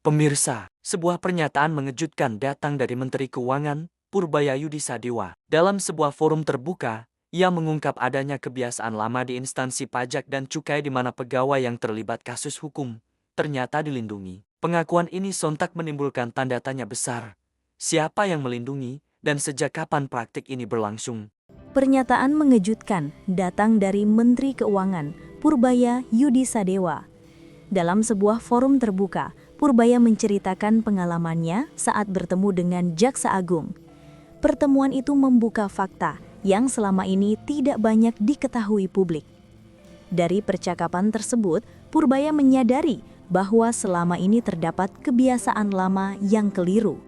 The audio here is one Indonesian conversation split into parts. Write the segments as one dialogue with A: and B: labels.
A: Pemirsa, sebuah pernyataan mengejutkan datang dari Menteri Keuangan, Purbaya Yudhisadewa. Dalam sebuah forum terbuka, ia mengungkap adanya kebiasaan lama di instansi pajak dan cukai di mana pegawai yang terlibat kasus hukum ternyata dilindungi. Pengakuan ini sontak menimbulkan tanda tanya besar. Siapa yang melindungi, dan sejak kapan praktik ini berlangsung?
B: Pernyataan mengejutkan datang dari Menteri Keuangan, Purbaya Yudhisadewa. Dalam sebuah forum terbuka, Purbaya menceritakan pengalamannya saat bertemu dengan Jaksa Agung. Pertemuan itu membuka fakta yang selama ini tidak banyak diketahui publik. Dari percakapan tersebut, Purbaya menyadari bahwa selama ini terdapat kebiasaan lama yang keliru.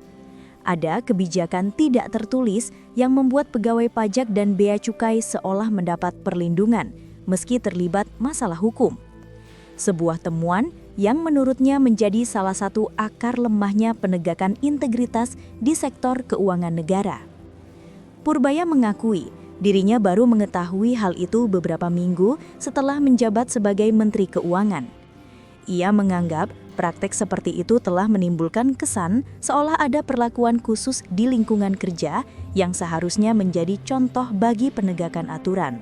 B: Ada kebijakan tidak tertulis yang membuat pegawai pajak dan bea cukai seolah mendapat perlindungan meski terlibat masalah hukum. Sebuah temuan yang menurutnya menjadi salah satu akar lemahnya penegakan integritas di sektor keuangan negara. Purbaya mengakui dirinya baru mengetahui hal itu beberapa minggu setelah menjabat sebagai Menteri Keuangan. Ia menganggap praktek seperti itu telah menimbulkan kesan seolah ada perlakuan khusus di lingkungan kerja yang seharusnya menjadi contoh bagi penegakan aturan.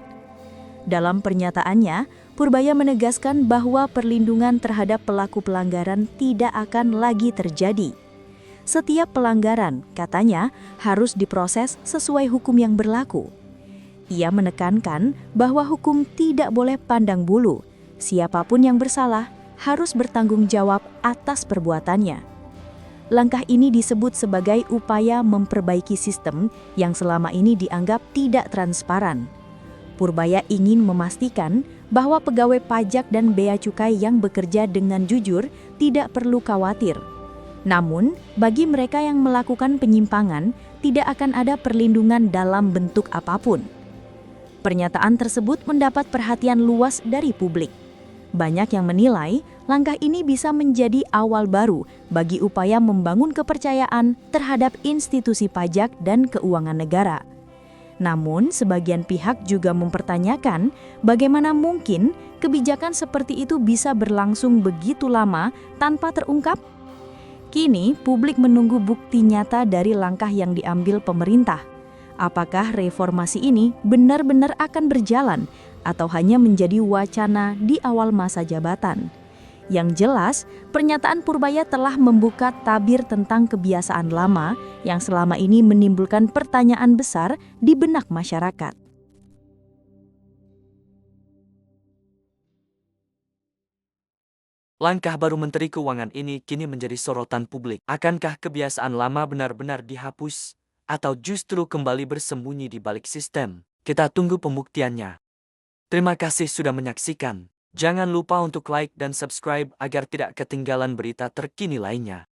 B: Dalam pernyataannya, Purbaya menegaskan bahwa perlindungan terhadap pelaku pelanggaran tidak akan lagi terjadi. Setiap pelanggaran, katanya, harus diproses sesuai hukum yang berlaku. Ia menekankan bahwa hukum tidak boleh pandang bulu. Siapapun yang bersalah harus bertanggung jawab atas perbuatannya. Langkah ini disebut sebagai upaya memperbaiki sistem yang selama ini dianggap tidak transparan. Purbaya ingin memastikan bahwa pegawai pajak dan bea cukai yang bekerja dengan jujur tidak perlu khawatir. Namun, bagi mereka yang melakukan penyimpangan, tidak akan ada perlindungan dalam bentuk apapun. Pernyataan tersebut mendapat perhatian luas dari publik. Banyak yang menilai langkah ini bisa menjadi awal baru bagi upaya membangun kepercayaan terhadap institusi pajak dan keuangan negara. Namun, sebagian pihak juga mempertanyakan bagaimana mungkin kebijakan seperti itu bisa berlangsung begitu lama tanpa terungkap. Kini, publik menunggu bukti nyata dari langkah yang diambil pemerintah. Apakah reformasi ini benar-benar akan berjalan atau hanya menjadi wacana di awal masa jabatan? Yang jelas, pernyataan Purbaya telah membuka tabir tentang kebiasaan lama yang selama ini menimbulkan pertanyaan besar di benak masyarakat.
A: Langkah baru Menteri Keuangan ini kini menjadi sorotan publik. Akankah kebiasaan lama benar-benar dihapus, atau justru kembali bersembunyi di balik sistem? Kita tunggu pembuktiannya. Terima kasih sudah menyaksikan. Jangan lupa untuk like dan subscribe agar tidak ketinggalan berita terkini lainnya.